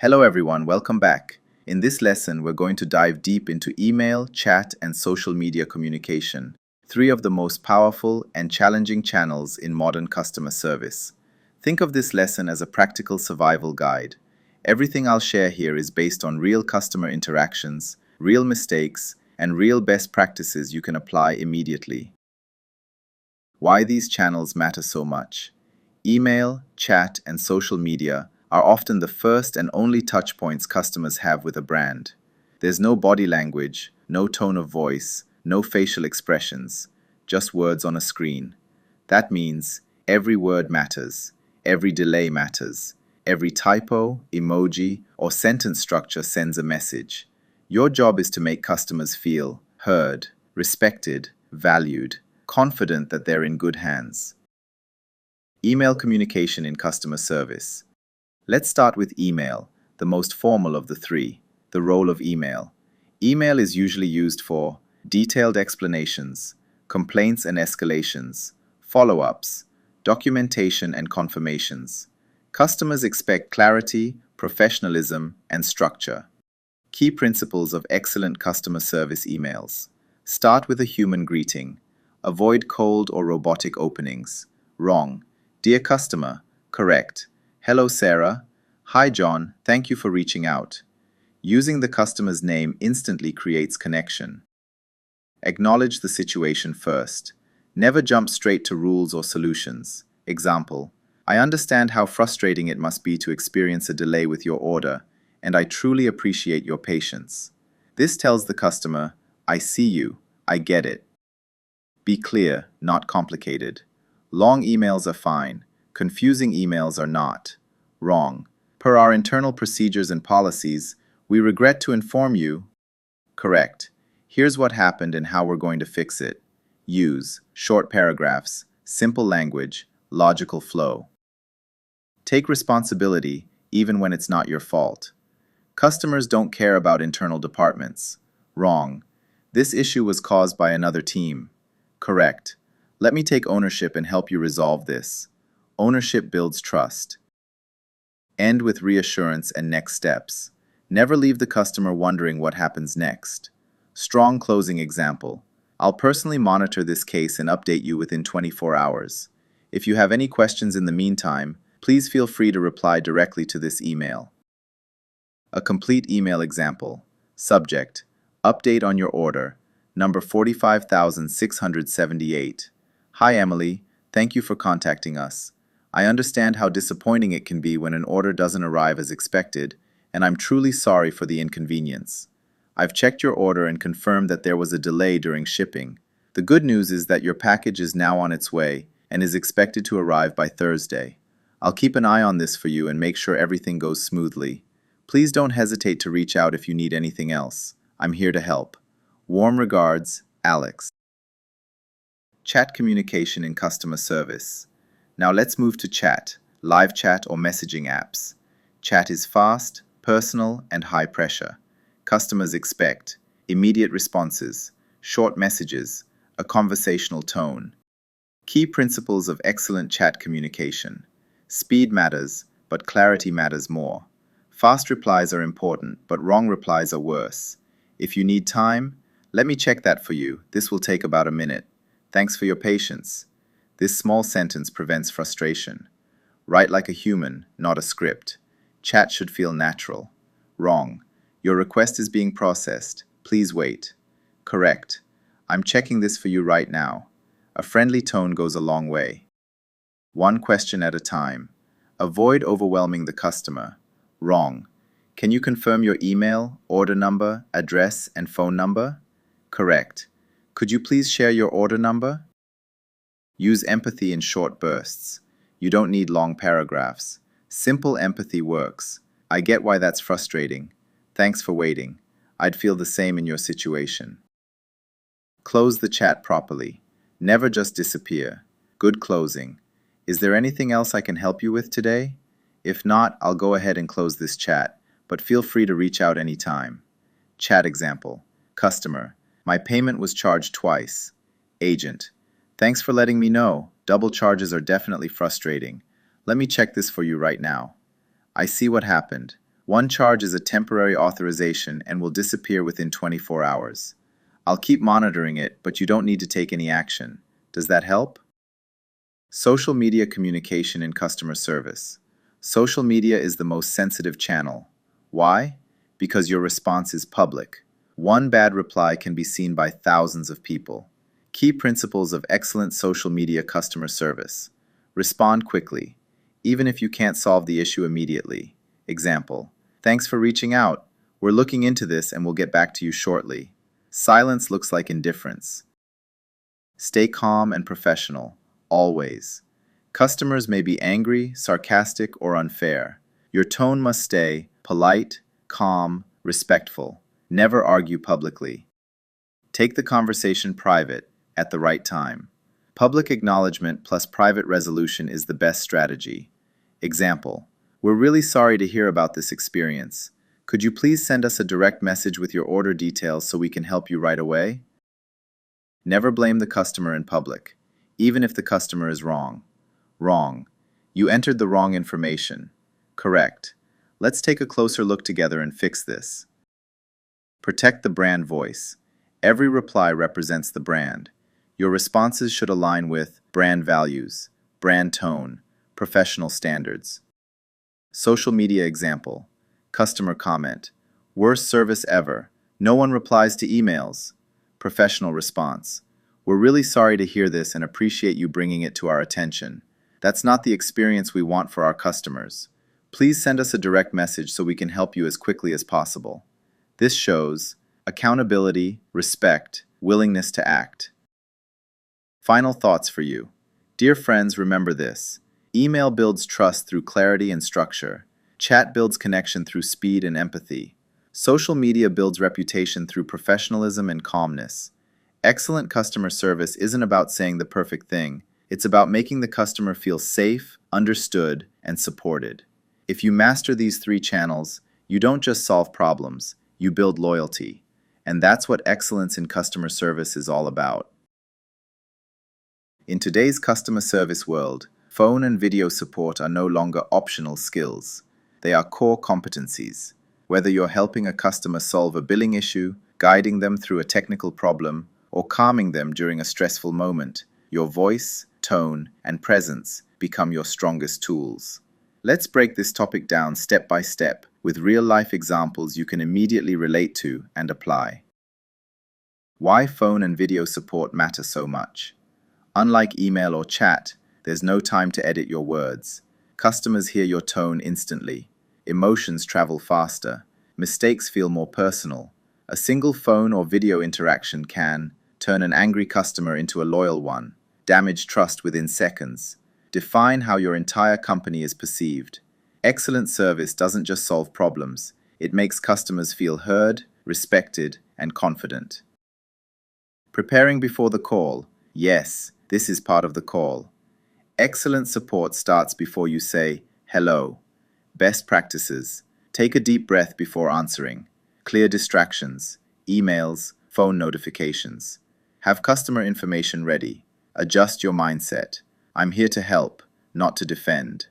Hello everyone, welcome back. In this lesson, we're going to dive deep into email, chat, and social media communication, three of the most powerful and challenging channels in modern customer service. Think of this lesson as a practical survival guide. Everything I'll share here is based on real customer interactions, real mistakes, and real best practices you can apply immediately. Why these channels matter so much. Email, chat, and social media are often the first and only touchpoints customers have with a brand. There's no body language, no tone of voice, no facial expressions, just words on a screen. That means every word matters, every delay matters, every typo, emoji, or sentence structure sends a message. Your job is to make customers feel heard, respected, valued, confident that they're in good hands. Email communication in customer service. Let's start with email, the most formal of the three, the role of email. Email is usually used for detailed explanations, complaints and escalations, follow-ups, documentation and confirmations. Customers expect clarity, professionalism, and structure. Key principles of excellent customer service emails. Start with a human greeting. Avoid cold or robotic openings. Wrong. Dear customer. Correct. Hello, Sarah. Hi, John. Thank you for reaching out. Using the customer's name instantly creates connection. Acknowledge the situation first. Never jump straight to rules or solutions. Example: I understand how frustrating it must be to experience a delay with your order, and I truly appreciate your patience. This tells the customer, I see you, I get it. Be clear, not complicated. Long emails are fine. Confusing emails are not. Wrong. Per our internal procedures and policies, we regret to inform you. Correct. Here's what happened and how we're going to fix it. Use short paragraphs, simple language, logical flow. Take responsibility, even when it's not your fault. Customers don't care about internal departments. Wrong. This issue was caused by another team. Correct. Let me take ownership and help you resolve this. Ownership builds trust. End with reassurance and next steps. Never leave the customer wondering what happens next. Strong closing example. I'll personally monitor this case and update you within 24 hours. If you have any questions in the meantime, please feel free to reply directly to this email. A complete email example. Subject: Update on your order. Number 45,678. Hi Emily, thank you for contacting us. I understand how disappointing it can be when an order doesn't arrive as expected, and I'm truly sorry for the inconvenience. I've checked your order and confirmed that there was a delay during shipping. The good news is that your package is now on its way and is expected to arrive by Thursday. I'll keep an eye on this for you and make sure everything goes smoothly. Please don't hesitate to reach out if you need anything else. I'm here to help. Warm regards, Alex. Chat communication in customer service. Now let's move to chat, live chat or messaging apps. Chat is fast, personal, and high pressure. Customers expect immediate responses, short messages, a conversational tone. Key principles of excellent chat communication. Speed matters, but clarity matters more. Fast replies are important, but wrong replies are worse. If you need time, let me check that for you. This will take about a minute. Thanks for your patience. This small sentence prevents frustration. Write like a human, not a script. Chat should feel natural. Wrong. Your request is being processed. Please wait. Correct. I'm checking this for you right now. A friendly tone goes a long way. One question at a time. Avoid overwhelming the customer. Wrong. Can you confirm your email, order number, address, and phone number? Correct. Could you please share your order number? Use empathy in short bursts. You don't need long paragraphs. Simple empathy works. I get why that's frustrating. Thanks for waiting. I'd feel the same in your situation. Close the chat properly. Never just disappear. Good closing. Is there anything else I can help you with today? If not, I'll go ahead and close this chat, but feel free to reach out anytime. Chat example. Customer: My payment was charged twice. Agent: Thanks for letting me know. Double charges are definitely frustrating. Let me check this for you right now. I see what happened. One charge is a temporary authorization and will disappear within 24 hours. I'll keep monitoring it, but you don't need to take any action. Does that help? Social media communication in customer service. Social media is the most sensitive channel. Why? Because your response is public. One bad reply can be seen by thousands of people. Key principles of excellent social media customer service. Respond quickly, even if you can't solve the issue immediately. Example: thanks for reaching out. We're looking into this and we'll get back to you shortly. Silence looks like indifference. Stay calm and professional, always. Customers may be angry, sarcastic, or unfair. Your tone must stay polite, calm, respectful. Never argue publicly. Take the conversation private at the right time. Public acknowledgement plus private resolution is the best strategy. Example: we're really sorry to hear about this experience. Could you please send us a direct message with your order details so we can help you right away? Never blame the customer in public, even if the customer is wrong. Wrong. You entered the wrong information. Correct. Let's take a closer look together and fix this. Protect the brand voice. Every reply represents the brand. Your responses should align with brand values, brand tone, professional standards. Social media example. Customer comment: worst service ever. No one replies to emails. Professional response: we're really sorry to hear this and appreciate you bringing it to our attention. That's not the experience we want for our customers. Please send us a direct message so we can help you as quickly as possible. This shows accountability, respect, willingness to act. Final thoughts for you. Dear friends, remember this. Email builds trust through clarity and structure. Chat builds connection through speed and empathy. Social media builds reputation through professionalism and calmness. Excellent customer service isn't about saying the perfect thing. It's about making the customer feel safe, understood, and supported. If you master these three channels, you don't just solve problems, you build loyalty. And that's what excellence in customer service is all about. In today's customer service world, phone and video support are no longer optional skills. They are core competencies. Whether you're helping a customer solve a billing issue, guiding them through a technical problem, or calming them during a stressful moment, your voice, tone, and presence become your strongest tools. Let's break this topic down step by step with real-life examples you can immediately relate to and apply. Why phone and video support matter so much. Unlike email or chat, there's no time to edit your words. Customers hear your tone instantly. Emotions travel faster. Mistakes feel more personal. A single phone or video interaction can turn an angry customer into a loyal one, damage trust within seconds, define how your entire company is perceived. Excellent service doesn't just solve problems, it makes customers feel heard, respected, and confident. Preparing before the call. Yes, this is part of the call. Excellent support starts before you say, hello. Best practices. Take a deep breath before answering. Clear distractions, emails, phone notifications. Have customer information ready. Adjust your mindset. I'm here to help, not to defend.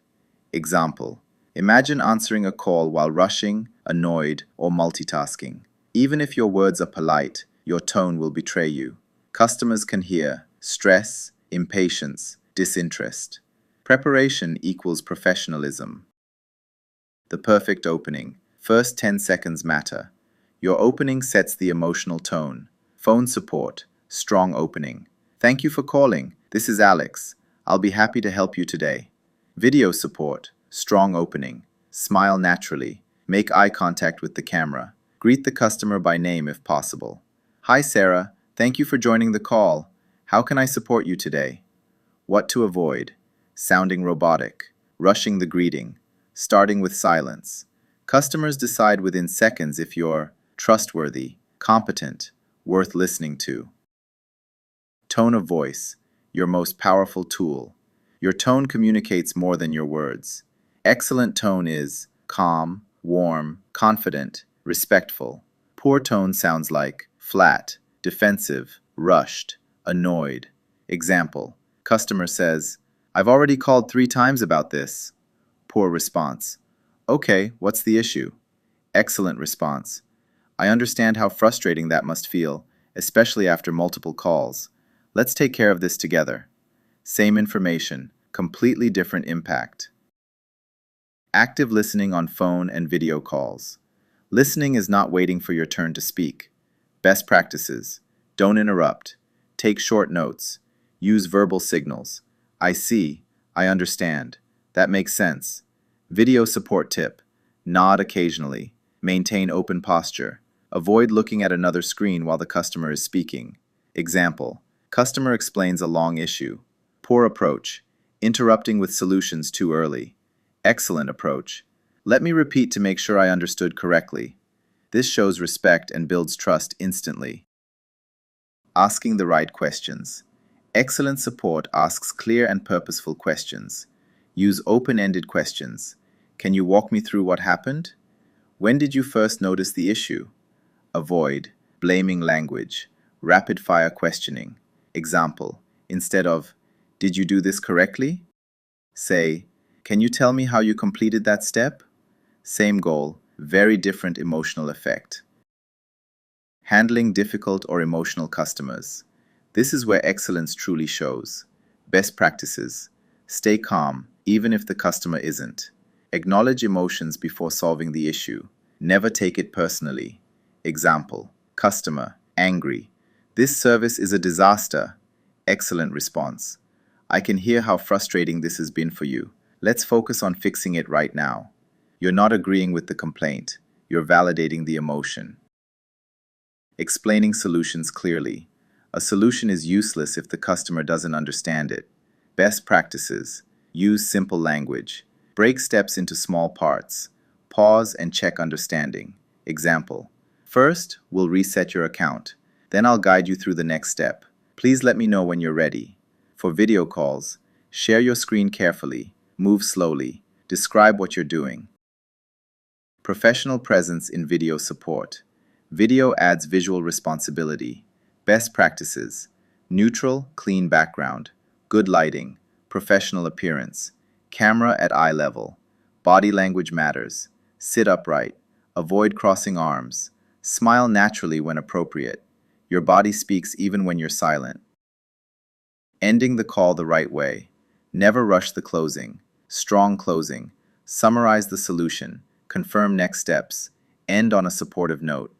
Example: imagine answering a call while rushing, annoyed, or multitasking. Even if your words are polite, your tone will betray you. Customers can hear stress, impatience, disinterest. Preparation equals professionalism. The perfect opening. First 10 seconds matter. Your opening sets the emotional tone. Phone support. Strong opening. Thank you for calling. This is Alex. I'll be happy to help you today. Video support. Strong opening. Smile naturally. Make eye contact with the camera. Greet the customer by name if possible. Hi Sarah, thank you for joining the call. How can I support you today? What to avoid? Sounding robotic. Rushing the greeting. Starting with silence. Customers decide within seconds if you're trustworthy, competent, worth listening to. Tone of voice, your most powerful tool. Your tone communicates more than your words. Excellent tone is calm, warm, confident, respectful. Poor tone sounds like flat, defensive, rushed, annoyed. Example: customer says, I've already called 3 times about this. Poor response: okay, what's the issue? Excellent response. I understand how frustrating that must feel, especially after multiple calls. Let's take care of this together. Same information, completely different impact. Active listening on phone and video calls. Listening is not waiting for your turn to speak. Best practices. Don't interrupt. Take short notes. Use verbal signals. I see. I understand. That makes sense. Video support tip. Nod occasionally. Maintain open posture. Avoid looking at another screen while the customer is speaking. Example. Customer explains a long issue. Poor approach. Interrupting with solutions too early. Excellent approach. Let me repeat to make sure I understood correctly. This shows respect and builds trust instantly. Asking the right questions. Excellent support asks clear and purposeful questions. Use open-ended questions. Can you walk me through what happened? When did you first notice the issue? Avoid blaming language. Rapid-fire questioning. Example. Instead of, "Did you do this correctly?" Say, "Can you tell me how you completed that step?" Same goal, very different emotional effect. Handling difficult or emotional customers. This is where excellence truly shows. Best practices. Stay calm, even if the customer isn't. Acknowledge emotions before solving the issue. Never take it personally. Example. Customer, angry. "This service is a disaster." Excellent response. "I can hear how frustrating this has been for you. Let's focus on fixing it right now." You're not agreeing with the complaint. You're validating the emotion. Explaining solutions clearly. A solution is useless if the customer doesn't understand it. Best practices. Use simple language. Break steps into small parts. Pause and check understanding. Example. First, we'll reset your account. Then I'll guide you through the next step. Please let me know when you're ready. For video calls, share your screen carefully. Move slowly. Describe what you're doing. Professional presence in video support. Video adds visual responsibility. Best practices. Neutral, clean background. Good lighting. Professional appearance. Camera at eye level. Body language matters. Sit upright. Avoid crossing arms. Smile naturally when appropriate. Your body speaks even when you're silent. Ending the call the right way. Never rush the closing. Strong closing. Summarize the solution. Confirm next steps. End on a supportive note.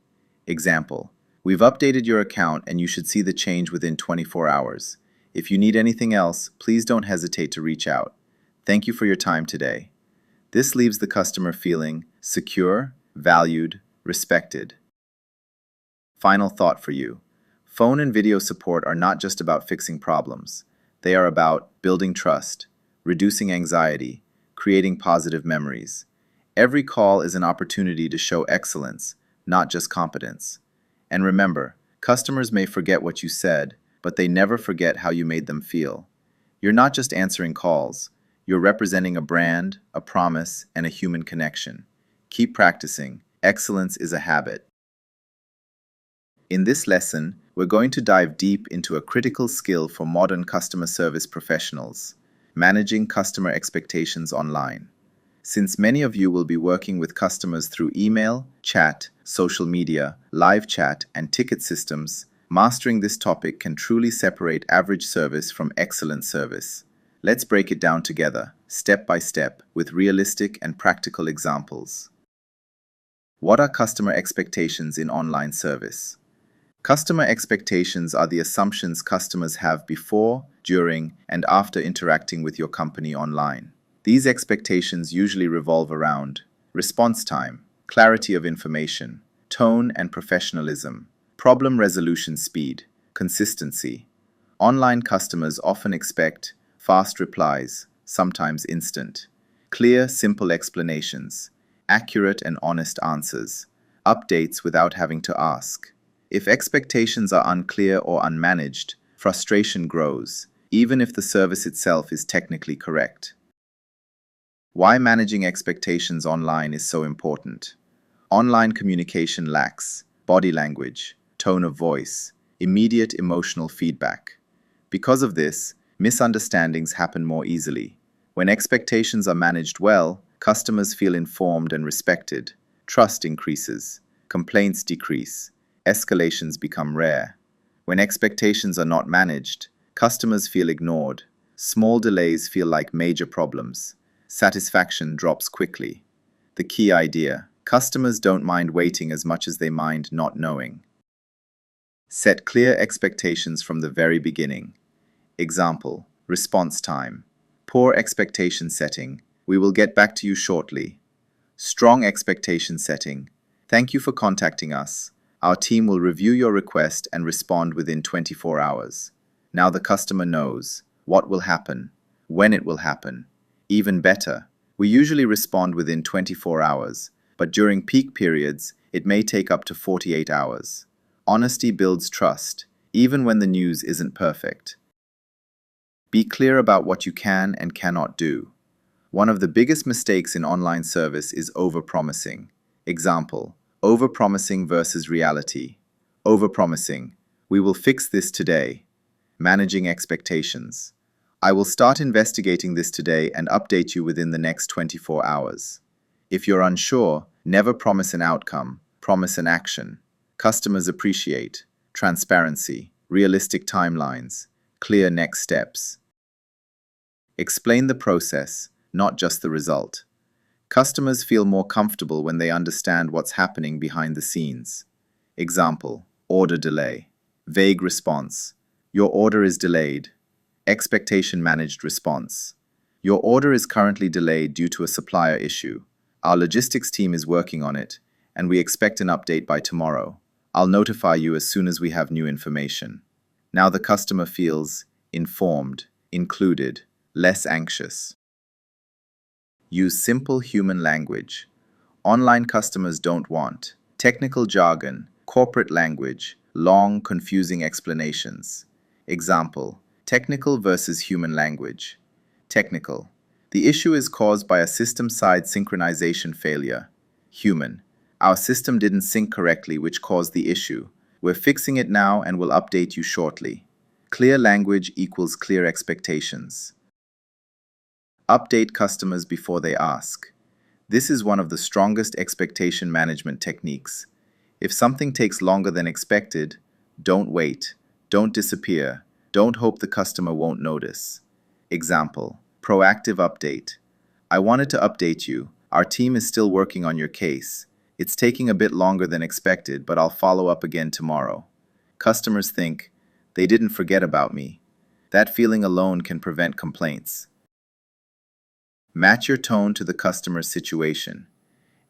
Example. We've updated your account and you should see the change within 24 hours. If you need anything else, please don't hesitate to reach out. Thank you for your time today. This leaves the customer feeling secure, valued, respected. Final thought for you. Phone and video support are not just about fixing problems. They are about building trust, reducing anxiety, creating positive memories. Every call is an opportunity to show excellence, not just competence. And remember, customers may forget what you said, but they never forget how you made them feel. You're not just answering calls. You're representing a brand, a promise, and a human connection. Keep practicing. Excellence is a habit. In this lesson, we're going to dive deep into a critical skill for modern customer service professionals: managing customer expectations online. Since many of you will be working with customers through email, chat, social media, live chat, and ticket systems, mastering this topic can truly separate average service from excellent service. Let's break it down together, step by step, with realistic and practical examples. What are customer expectations in online service? Customer expectations are the assumptions customers have before, during, and after interacting with your company online. These expectations usually revolve around response time, clarity of information, tone and professionalism, problem resolution speed, consistency. Online customers often expect fast replies, sometimes instant, clear, simple explanations, accurate and honest answers, updates without having to ask. If expectations are unclear or unmanaged, frustration grows, even if the service itself is technically correct. Why managing expectations online is so important. Online communication lacks body language, tone of voice, immediate emotional feedback. Because of this, misunderstandings happen more easily. When expectations are managed well, customers feel informed and respected. trust increases, complaints decrease, escalations become rare. When expectations are not managed, customers feel ignored, small delays feel like major problems, satisfaction drops quickly. The key idea: customers don't mind waiting as much as they mind not knowing. Set clear expectations from the very beginning. Example: response time. Poor expectation setting. We will get back to you shortly. Strong expectation setting. Thank you for contacting us. Our team will review your request and respond within 24 hours. Now the customer knows what will happen, when it will happen. Even better, we usually respond within 24 hours, but during peak periods, it may take up to 48 hours. Honesty builds trust, even when the news isn't perfect. Be clear about what you can and cannot do. One of the biggest mistakes in online service is overpromising. Example: overpromising versus reality. Overpromising: we will fix this today. Managing expectations: I will start investigating this today and update you within the next 24 hours. If you're unsure, never promise an outcome, promise an action. Customers appreciate transparency, realistic timelines, clear next steps. Explain the process, not just the result. Customers feel more comfortable when they understand what's happening behind the scenes. Example: order delay. Vague response: your order is delayed. Expectation managed response: your order is currently delayed due to a supplier issue. Our logistics team is working on it, and we expect an update by tomorrow. I'll notify you as soon as we have new information. Now the customer feels informed, included, less anxious. Use simple human language. Online customers don't want technical jargon, corporate language, long, confusing explanations. Example: technical versus human language. Technical: the issue is caused by a system-side synchronization failure. Human: our system didn't sync correctly, which caused the issue. We're fixing it now and will update you shortly. Clear language equals clear expectations. Update customers before they ask. This is one of the strongest expectation management techniques. If something takes longer than expected, don't wait, don't disappear, don't hope the customer won't notice. Example: proactive update. I wanted to update you. Our team is still working on your case. It's taking a bit longer than expected, but I'll follow up again tomorrow. Customers think, they didn't forget about me. That feeling alone can prevent complaints. Match your tone to the customer's situation.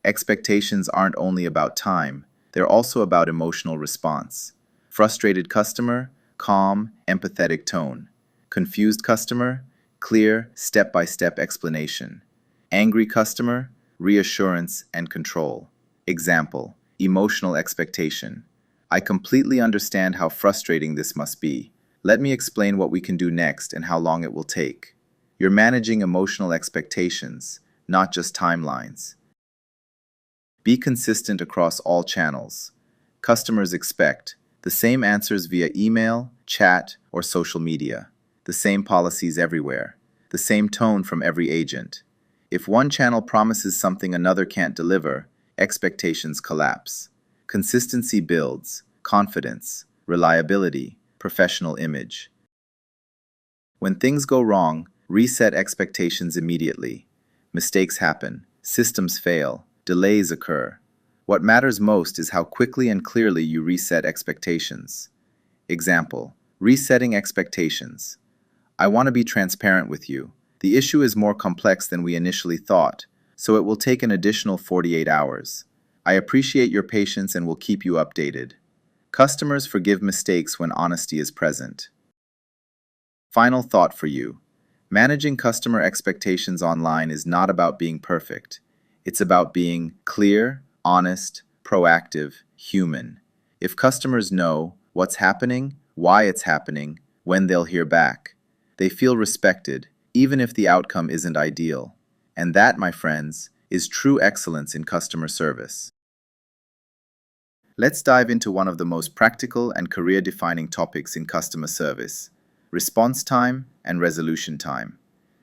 Expectations aren't only about time, they're also about emotional response. Frustrated customer: calm, empathetic tone. Confused customer: clear, step-by-step explanation. Angry customer: reassurance and control. Example: emotional expectation. I completely understand how frustrating this must be. Let me explain what we can do next and how long it will take. You're managing emotional expectations, not just timelines. Be consistent across all channels. Customers expect the same answers via email, chat, or social media, the same policies everywhere, the same tone from every agent. If one channel promises something another can't deliver, expectations collapse. Consistency builds confidence, reliability, professional image. When things go wrong, reset expectations immediately. Mistakes happen, systems fail, delays occur. What matters most is how quickly and clearly you reset expectations. Example: resetting expectations. I want to be transparent with you. The issue is more complex than we initially thought, so it will take an additional 48 hours. I appreciate your patience and will keep you updated. Customers forgive mistakes when honesty is present. Final thought for you. Managing customer expectations online is not about being perfect. It's about being clear, honest, proactive, human. If customers know what's happening, why it's happening, when they'll hear back, they feel respected, even if the outcome isn't ideal. And that, my friends, is true excellence in customer service. Let's dive into one of the most practical and career-defining topics in customer service: response time and resolution time.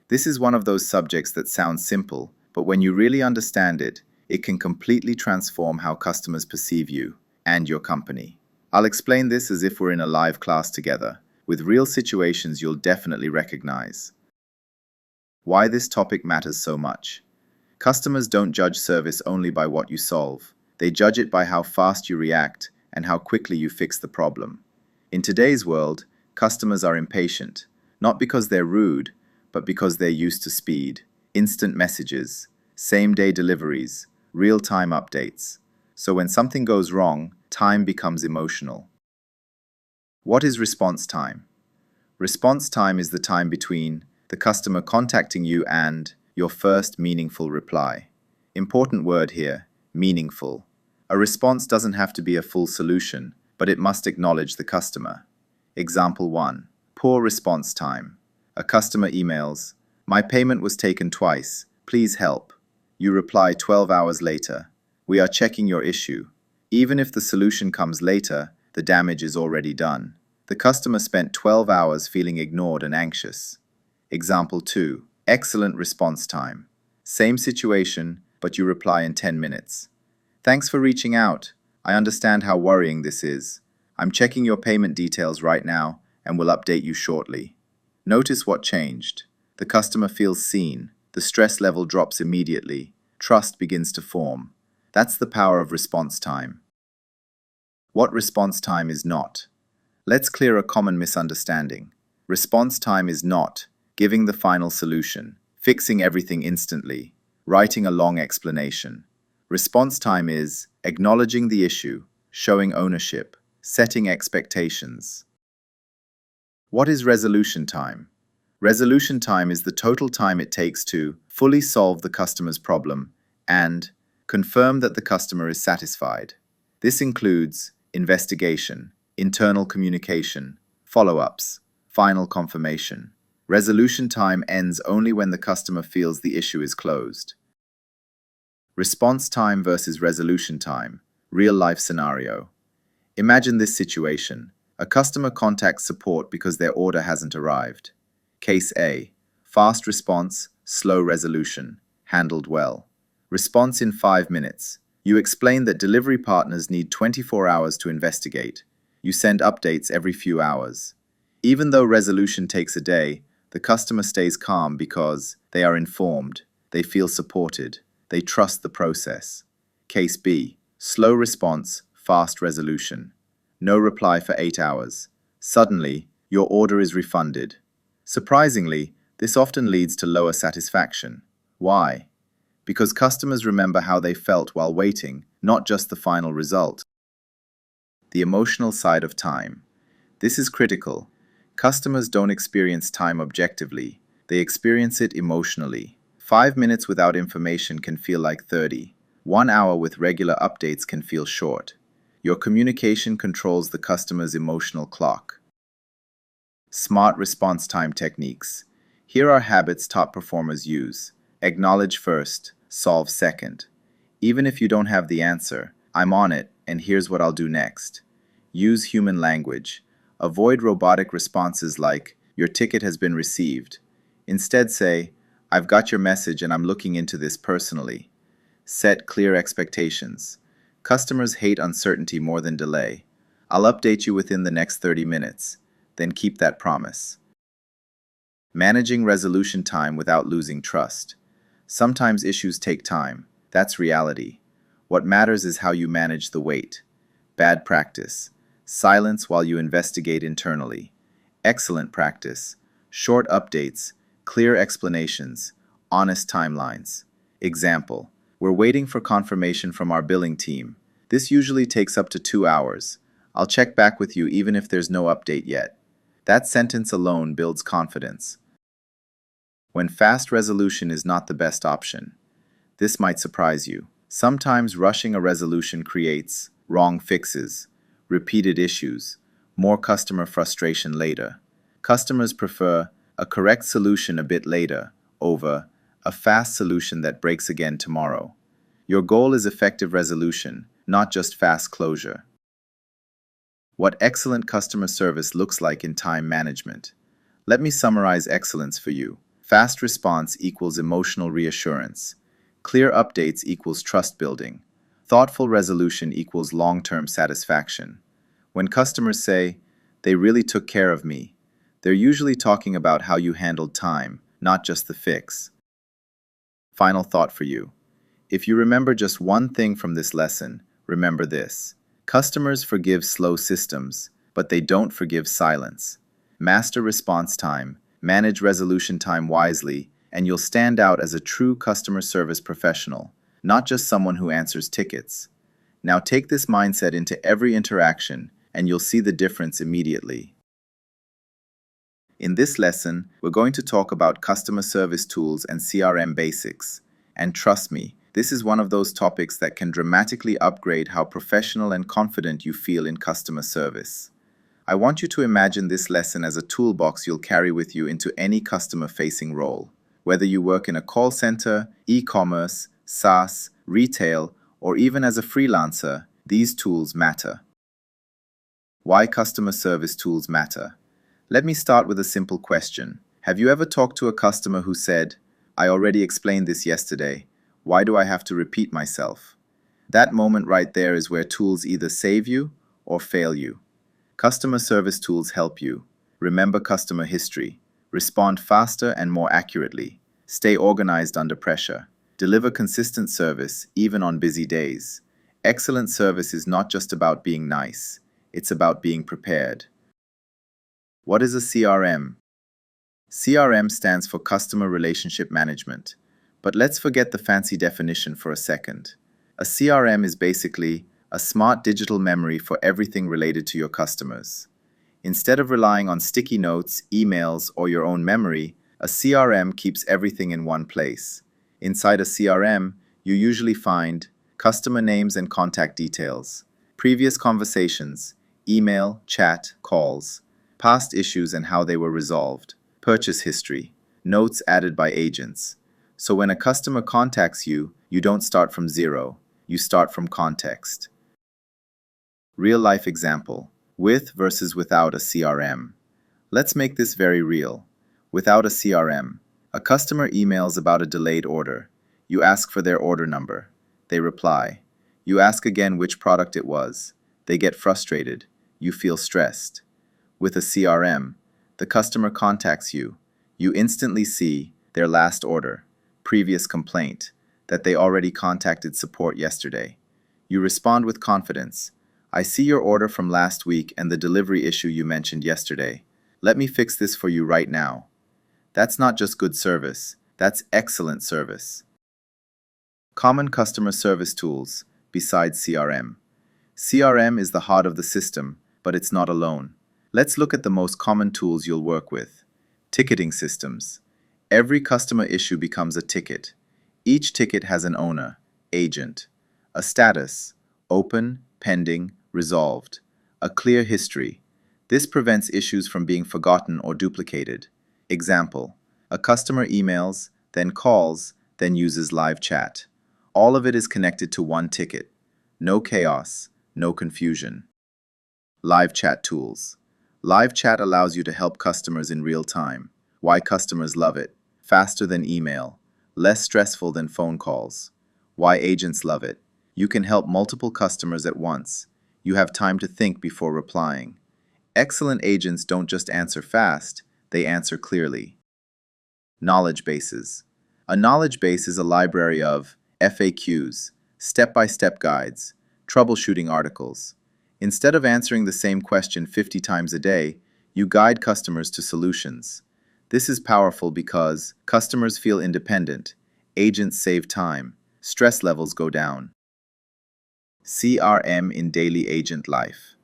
This is one of those subjects that sounds simple, but when you really understand it, it can completely transform how customers perceive you and your company. I'll explain this as if we're in a live class together, with real situations you'll definitely recognize. Why this topic matters so much. Customers don't judge service only by what you solve. They judge it by how fast you react and how quickly you fix the problem. In today's world, customers are impatient, not because they're rude, but because they're used to speed, instant messages, same-day deliveries, real-time updates. So when something goes wrong, time becomes emotional. What is response time? Response time is the time between the customer contacting you and your first meaningful reply. Important word here, meaningful. A response doesn't have to be a full solution, but it must acknowledge the customer. Example 1. Poor response time. A customer emails, "My payment was taken twice. Please help." You reply 12 hours later, "We are checking your issue." Even if the solution comes later, the damage is already done. The customer spent 12 hours feeling ignored and anxious. Example 2. Excellent response time. Same situation, but you reply in 10 minutes. "Thanks for reaching out. I understand how worrying this is. I'm checking your payment details right now and will update you shortly." Notice what changed. The customer feels seen. The stress level drops immediately. Trust begins to form. That's the power of response time. What response time is not? Let's clear a common misunderstanding. Response time is not giving the final solution, fixing everything instantly, writing a long explanation. Response time is acknowledging the issue, showing ownership, setting expectations. What is resolution time? Resolution time is the total time it takes to fully solve the customer's problem and confirm that the customer is satisfied. This includes investigation, internal communication, follow-ups, final confirmation. Resolution time ends only when the customer feels the issue is closed. Response time versus resolution time. Real-life scenario. Imagine this situation. A customer contacts support because their order hasn't arrived. Case A. Fast response, slow resolution. Handled well. Response in 5 minutes. You explain that delivery partners need 24 hours to investigate. You send updates every few hours. Even though resolution takes a day, the customer stays calm because they are informed, they feel supported, they trust the process. Case B. Slow response, fast resolution. No reply for 8 hours. Suddenly, your order is refunded. Surprisingly, this often leads to lower satisfaction. Why? Because customers remember how they felt while waiting, not just the final result. The emotional side of time. This is critical. Customers don't experience time objectively. They experience it emotionally. 5 minutes without information can feel like 30. 1 hour with regular updates can feel short. Your communication controls the customer's emotional clock. Smart response time techniques. Here are habits top performers use. Acknowledge first, solve second. Even if you don't have the answer, I'm on it, and here's what I'll do next. Use human language. Avoid robotic responses like, "Your ticket has been received." Instead say, "I've got your message and I'm looking into this personally." Set clear expectations. Customers hate uncertainty more than delay. "I'll update you within the next 30 minutes. Then keep that promise. Managing resolution time without losing trust. Sometimes issues take time. That's reality. What matters is how you manage the wait. Bad practice. Silence while you investigate internally. Excellent practice. Short updates, clear explanations, honest timelines. Example. We're waiting for confirmation from our billing team. This usually takes up to 2 hours. I'll check back with you even if there's no update yet. That sentence alone builds confidence. When fast resolution is not the best option. This might surprise you. Sometimes rushing a resolution creates wrong fixes, repeated issues, more customer frustration later. Customers prefer a correct solution a bit later over a fast solution that breaks again tomorrow. Your goal is effective resolution, not just fast closure. What excellent customer service looks like in time management. Let me summarize excellence for you. Fast response equals emotional reassurance. Clear updates equals trust building. Thoughtful resolution equals long-term satisfaction. When customers say, "They really took care of me," they're usually talking about how you handled time, not just the fix. Final thought for you. If you remember just one thing from this lesson, remember this. Customers forgive slow systems, but they don't forgive silence. Master response time, manage resolution time wisely, and you'll stand out as a true customer service professional, not just someone who answers tickets. Now take this mindset into every interaction, and you'll see the difference immediately. In this lesson, we're going to talk about customer service tools and CRM basics. And trust me, this is one of those topics that can dramatically upgrade how professional and confident you feel in customer service. I want you to imagine this lesson as a toolbox you'll carry with you into any customer-facing role. Whether you work in a call center, e-commerce, SaaS, retail, or even as a freelancer, these tools matter. Why customer service tools matter? Let me start with a simple question. Have you ever talked to a customer who said, "I already explained this yesterday. Why do I have to repeat myself?" That moment right there is where tools either save you or fail you. Customer service tools help you. Remember customer history. Respond faster and more accurately. Stay organized under pressure. Deliver consistent service even on busy days. Excellent service is not just about being nice. It's about being prepared. What is a CRM? CRM stands for Customer Relationship Management. But let's forget the fancy definition for a second. A CRM is basically a smart digital memory for everything related to your customers. Instead of relying on sticky notes, emails, or your own memory, a CRM keeps everything in one place. Inside a CRM, you usually find customer names and contact details, previous conversations, email, chat, calls, past issues and how they were resolved, purchase history, notes added by agents. So when a customer contacts you, you don't start from zero, you start from context. Real-life example, with versus without a CRM. Let's make this very real. Without a CRM, a customer emails about a delayed order. You ask for their order number. They reply. You ask again which product it was. They get frustrated. You feel stressed. With a CRM, the customer contacts you. You instantly see their last order, previous complaint, that they already contacted support yesterday. You respond with confidence. "I see your order from last week and the delivery issue you mentioned yesterday. Let me fix this for you right now." That's not just good service, that's excellent service. Common customer service tools besides CRM. CRM is the heart of the system, but it's not alone. Let's look at the most common tools you'll work with. Ticketing systems. Every customer issue becomes a ticket. Each ticket has an owner, agent, a status, open, pending, resolved, a clear history. This prevents issues from being forgotten or duplicated. Example, a customer emails, then calls, then uses live chat. All of it is connected to one ticket. No chaos, no confusion. Live chat tools. Live chat allows you to help customers in real time. Why customers love it. Faster than email. Less stressful than phone calls. Why agents love it. You can help multiple customers at once. You have time to think before replying. Excellent agents don't just answer fast, they answer clearly. Knowledge bases. A knowledge base is a library of FAQs, step-by-step guides, troubleshooting articles. Instead of answering the same question 50 times a day, you guide customers to solutions. This is powerful because customers feel independent, agents save time, stress levels go down. CRM in daily agent life.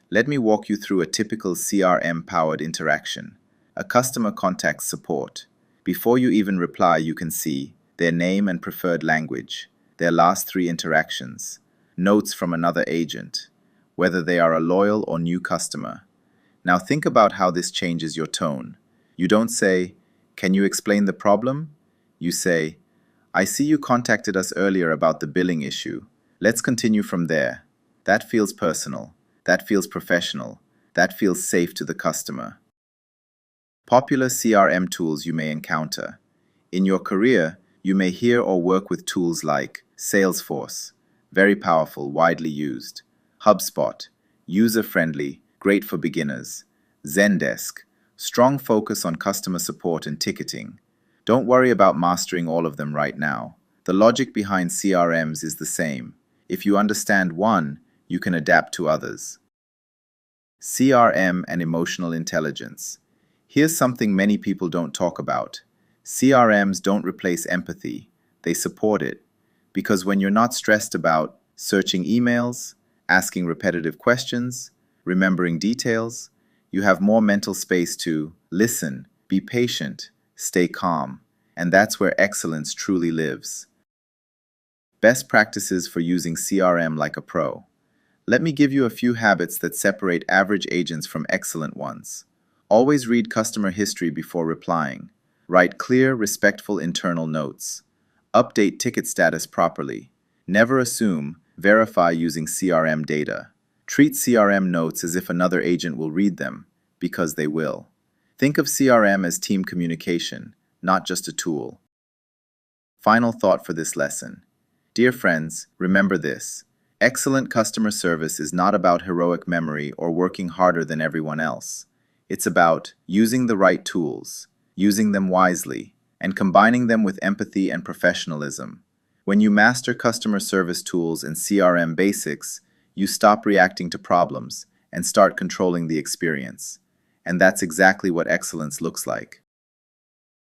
Let me walk you through a typical CRM-powered interaction. A customer contacts support. Before you even reply, you can see their name and preferred language, their last 3 interactions, notes from another agent, whether they are a loyal or new customer. Now think about how this changes your tone. You don't say, "Can you explain the problem?" You say, "I see you contacted us earlier about the billing issue. Let's continue from there." That feels personal. That feels professional. That feels safe to the customer. Popular CRM tools you may encounter. In your career, You may hear or work with tools like Salesforce, very powerful, widely used; HubSpot, user-friendly, great for beginners; Zendesk, strong focus on customer support and ticketing. Don't worry about mastering all of them right now. The logic behind CRMs is the same. If you understand one, you can adapt to others. CRM and emotional intelligence. Here's something many people don't talk about. CRMs don't replace empathy, they support it. Because when you're not stressed about searching emails, asking repetitive questions, remembering details, you have more mental space to listen, be patient, stay calm. And that's where excellence truly lives. Best practices for using CRM like a pro. Let me give you a few habits that separate average agents from excellent ones. Always read customer history before replying. Write clear, respectful internal notes. Update ticket status properly. Never assume, verify using CRM data. Treat CRM notes as if another agent will read them, because they will. Think of CRM as team communication, not just a tool. Final thought for this lesson. Dear friends, remember this. Excellent customer service is not about heroic memory or working harder than everyone else. It's about using the right tools, using them wisely, and combining them with empathy and professionalism. When you master customer service tools and CRM basics, you stop reacting to problems and start controlling the experience. And that's exactly what excellence looks like.